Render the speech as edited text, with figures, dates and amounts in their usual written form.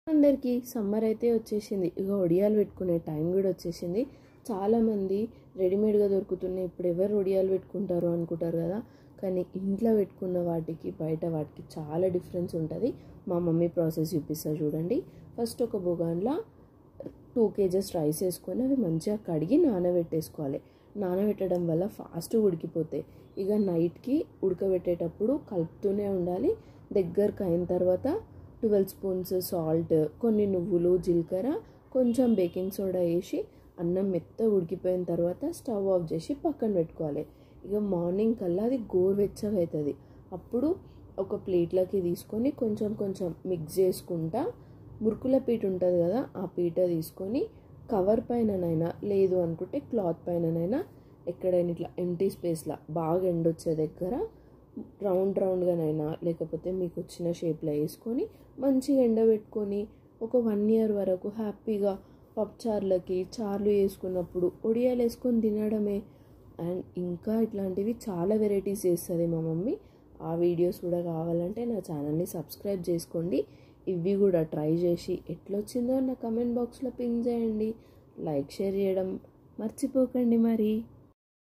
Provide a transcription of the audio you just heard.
అందరికీ సమ్మర్ అయితే వచ్చేసింది. ఇక ఒడియాలు పెట్టుకునే టైం కూడా వచ్చేసింది. చాలామంది రెడీమేడ్గా దొరుకుతున్నాయి, ఇప్పుడు ఎవరు ఒడియాలు పెట్టుకుంటారు అనుకుంటారు కదా. కానీ ఇంట్లో పెట్టుకున్న వాటికి బయట వాటికి చాలా డిఫరెన్స్ ఉంటుంది. మా మమ్మీ ప్రాసెస్ చూపిస్తా చూడండి. ఫస్ట్ ఒక బొగాన్లో 2 kgs రైస్ వేసుకొని అవి మంచిగా కడిగి నానబెట్టేసుకోవాలి. నానబెట్టడం వల్ల ఫాస్ట్ ఉడికిపోతాయి. ఇక నైట్కి ఉడకబెట్టేటప్పుడు కలుపుతూనే ఉండాలి. దగ్గరకు అయిన తర్వాత 12 స్పూన్స్ సాల్ట్, కొన్ని నువ్వులు, జీలకర్ర, కొంచెం బేకింగ్ సోడా వేసి అన్నం మెత్తగా ఉడికిపోయిన తర్వాత స్టవ్ ఆఫ్ చేసి పక్కన పెట్టుకోవాలి. ఇక మార్నింగ్ కల్లా అది గోరువెచ్చగా అవుతుంది. అప్పుడు ఒక ప్లేట్లోకి తీసుకొని కొంచెం కొంచెం మిక్స్ చేసుకుంటా మురుకుల పీట ఉంటుంది కదా, ఆ పీట తీసుకొని కవర్ పైననైనా లేదు అనుకుంటే క్లాత్ పైననైనా ఎక్కడైనా ఇట్లా ఎంటీ స్పేస్లో బాగా ఎండొచ్చే దగ్గర రౌండ్గానైనా లేకపోతే మీకు వచ్చిన షేప్లో వేసుకొని మంచిగా ఎండబెట్టుకొని ఒక 1 year వరకు హ్యాపీగా పప్పుచారులకి చారులు వేసుకున్నప్పుడు ఒడియాలు వేసుకొని తినడమే. అండ్ ఇంకా ఇట్లాంటివి చాలా వెరైటీస్ చేస్తుంది మా మమ్మీ. ఆ వీడియోస్ కూడా కావాలంటే నా ఛానల్ని సబ్స్క్రైబ్ చేసుకోండి. ఇవి కూడా ట్రై చేసి ఎట్లొచ్చిందో నా కమెంట్ బాక్స్లో పింగ్ చేయండి. లైక్ షేర్ చేయడం మర్చిపోకండి మరి.